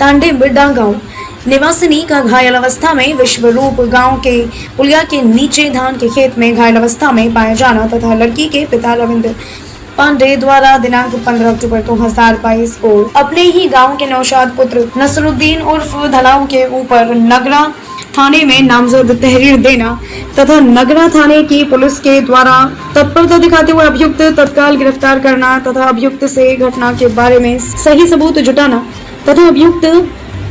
तांडे बिड्डा गांव निवासिनी का घायल अवस्था में विश्वरूप गांव के पुलिया के नीचे धान के खेत में घायल अवस्था में पाया जाना तथा लड़की के पिता रविंद्र पांडे द्वारा दिनांक 15 अक्टूबर 2022 को अपने ही गांव के नौशाद पुत्र नसरुद्दीन उर्फ धलाऊ के ऊपर नगरा थाने में नामजद तहरीर देना तथा नगरा थाने की पुलिस के द्वारा तत्परता दिखाते हुए अभियुक्त तत्काल गिरफ्तार करना तथा अभियुक्त से घटना के बारे में सही सबूत जुटाना तथा अभियुक्त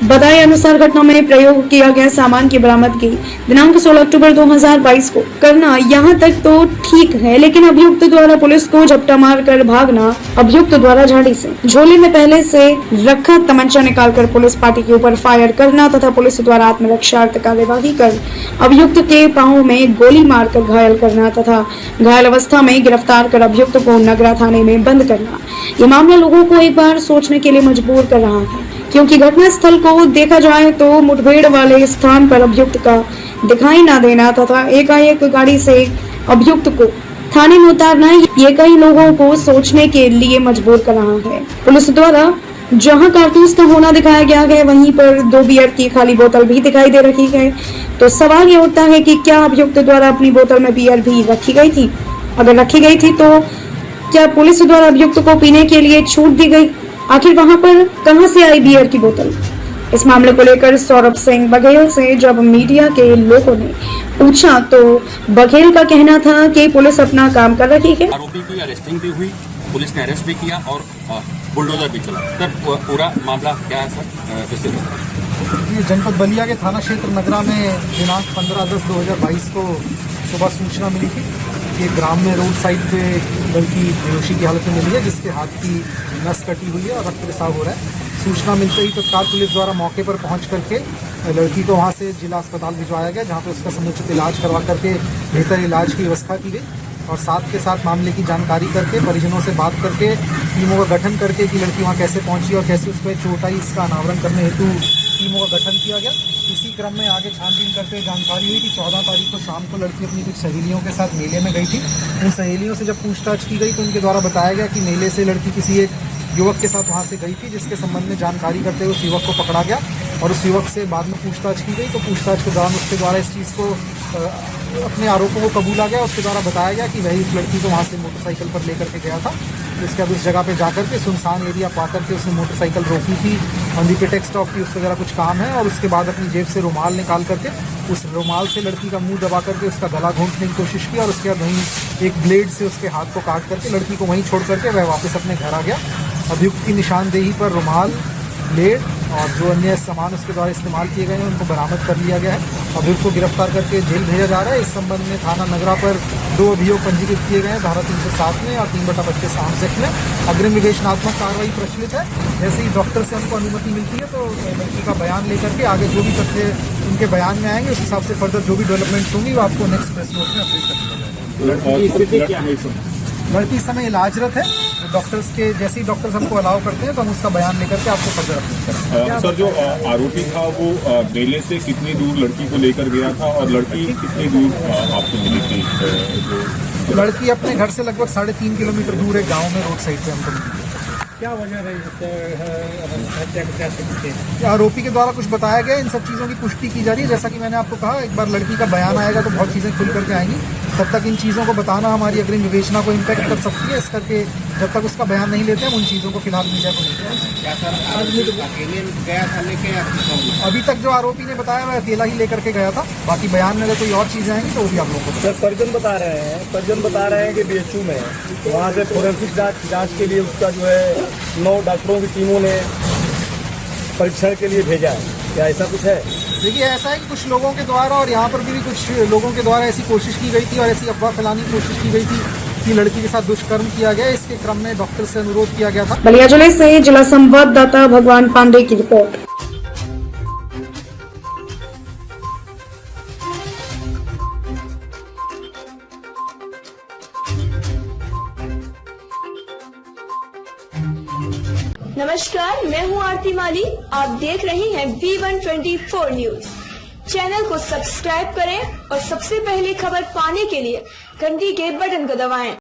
बताए अनुसार घटना में प्रयोग किया गया सामान की बरामदगी दिनांक 16 अक्टूबर 2022 को करना यहाँ तक तो ठीक है, लेकिन अभियुक्त द्वारा पुलिस को झपटा मारकर भागना, अभियुक्त द्वारा झाड़ी से झोले में पहले से रखा तमंचा निकालकर पुलिस पार्टी के ऊपर फायर करना तथा पुलिस द्वारा आत्मरक्षार्थ कार्यवाही कर अभियुक्त के पांव में गोली मारकर घायल करना तथा घायल अवस्था में गिरफ्तार कर अभियुक्त को नगरा थाने में बंद करना। ये मामला लोगों को एक बार सोचने के लिए मजबूर कर रहा है, क्योंकि घटनास्थल को देखा जाए तो मुठभेड़ वाले स्थान पर अभियुक्त का दिखाई न देना तथा एकाएक गाड़ी से अभियुक्त को थाने में उतारना ये कई लोगों को सोचने के लिए मजबूर कर रहा है। पुलिस द्वारा जहां कारतूस का होना दिखाया गया है, वहीं पर 2 बियर की खाली बोतल भी दिखाई दे रही है। तो सवाल ये उठता है कि क्या अभियुक्त द्वारा अपनी बोतल में बियर भी रखी गई थी? अगर रखी गई थी तो क्या पुलिस द्वारा अभियुक्त को पीने के लिए छूट दी गई? आखिर वहां पर कहां से आई बियर की बोतल? इस मामले को लेकर सौरभ सिंह बघेल से जब मीडिया के लोगों ने पूछा तो बघेल का कहना था कि पुलिस अपना काम कर रही है। आरोपी की अरेस्टिंग भी हुई, पुलिस ने अरेस्ट भी किया और बुलडोजर भी चला। सर पूरा मामला क्या है सर, किससे? ये जनपद बलिया के थाना क्षेत्र नगरा में दिनांक 15/10/2022 को सुबह सूचना मिली थी कि ग्राम में रोड साइड पे लड़की बेहोशी की हालत में मिली है, जिसके हाथ की नस कटी हुई है और रक्त रिसाव हो रहा है। सूचना मिलते ही तत्काल पुलिस द्वारा मौके पर पहुंच करके लड़की को वहां से जिला अस्पताल भिजवाया गया, जहां पर उसका समुचित इलाज करवा करके बेहतर इलाज की व्यवस्था की गई और साथ के साथ मामले की जानकारी करके परिजनों से बात करके टीमों का गठन करके कि लड़की वहाँ कैसे पहुंची और कैसे उसको चोट आई, इसका अनावरण करने हेतु टीमों का गठन किया गया। इसी क्रम में आगे छानबीन करते जानकारी हुई कि 14 तारीख को शाम को लड़की अपनी कुछ सहेलियों के साथ मेले में गई थी। उन सहेलियों से जब पूछताछ की गई तो उनके द्वारा बताया गया कि मेले से लड़की किसी एक युवक के साथ वहाँ से गई थी, जिसके संबंध में जानकारी करते हुए उस युवक को पकड़ा गया और उस युवक से बाद में पूछताछ की गई। तो पूछताछ के दौरान उसके द्वारा इस चीज़ को अपने आरोपों को कबूला गया। उसके द्वारा बताया गया कि वही उस लड़की को वहाँ से मोटरसाइकिल पर लेकर के गया था, जिसके बाद उस जगह पे जाकर के सुनसान एरिया पा करके उसने मोटरसाइकिल रोकी थी ऑन दी प्रिटेक्स्ट ऑफ कि उसका जरा कुछ काम है, और उसके बाद अपनी जेब से रुमाल निकाल करके उस रुमाल से लड़की का मुंह दबा करके उसका गला घोंटने की कोशिश की और उसके बाद वहीं एक ब्लेड से उसके हाथ को काट करके लड़की को वहीं छोड़ करके वह वापस अपने घर आ गया। अभियुक्त की निशानदेही पर रुमाल, ब्लेड और जो अन्य सामान उसके द्वारा इस्तेमाल किए गए हैं उनको बरामद कर लिया गया है। अभियुक्त को गिरफ्तार करके जेल भेजा जा रहा है। इस संबंध में थाना नगरा पर 2 अभियोग पंजीकृत किए गए हैं, धारा 307 में और 3/25 आर्म्स एक्ट में। अग्रिम विवेचनात्मक कार्रवाई प्रचलित है। जैसे ही डॉक्टर से हमको अनुमति मिलती है तो लड़की का बयान लेकर के आगे जो भी तथ्य उनके बयान में आएंगे उस हिसाब से फर्दर जो भी डेवलपमेंट्स होंगी वो आपको नेक्स्ट प्रेस नोट में अपडेट कर दिया जाएगा। लड़की इस समय इलाजरत है। डॉक्टर्स के जैसे ही डॉक्टर्स हमको अलाउ करते हैं तो हम उसका बयान लेकर के आपको फर्दर अपडेट करेंगे। सर, जो आरोपी था वो मेले से कितनी दूर लड़की को लेकर गया था और लड़की कितनी दूर आपको मिली थी? लड़की अपने घर से लगभग 3.5 किलोमीटर दूर एक गाँव में रोड साइड पे हमको मिली। क्या वजह रही हत्या के? आरोपी के द्वारा कुछ बताया गया, इन सब चीज़ों की पुष्टि की जा रही है। जैसा कि मैंने आपको कहा, एक बार लड़की का बयान आएगा तो बहुत चीज़ें खुल करके आएंगी। तब तक इन चीज़ों को बताना हमारी अग्रिम विवेचना को इम्पैक्ट कर सकती है, इस करके जब तक उसका बयान नहीं लेते हम उन चीज़ों को फिलहाल मीडिया को नहीं देते। अभी तक जो आरोपी ने बताया वह अकेला ही लेकर के गया था। बाकी बयान में अगर कोई और चीज़ें आएंगी तो वो भी आप लोगों को। सर, परिजन बता रहे हैं कि BHU में वहाँ से फोरेंसिक जाँच के लिए उसका जो है 9 डॉक्टरों की टीमों ने परीक्षण के लिए भेजा है। क्या ऐसा कुछ है? देखिए, ऐसा है कि कुछ लोगों के द्वारा और यहाँ पर भी कुछ लोगों के द्वारा ऐसी कोशिश की गई थी और ऐसी अफवाह फैलाने की कोशिश की गई थी कि लड़की के साथ दुष्कर्म किया गया। इसके क्रम में डॉक्टर से अनुरोध किया गया था। बलिया जिले से जिला संवाददाता भगवान पांडे की रिपोर्ट। नमस्कार, मैं हूं आरती माली। आप देख रहे हैं V124 न्यूज। चैनल को सब्सक्राइब करें और सबसे पहले खबर पाने के लिए घंटी के बटन को दबाएं।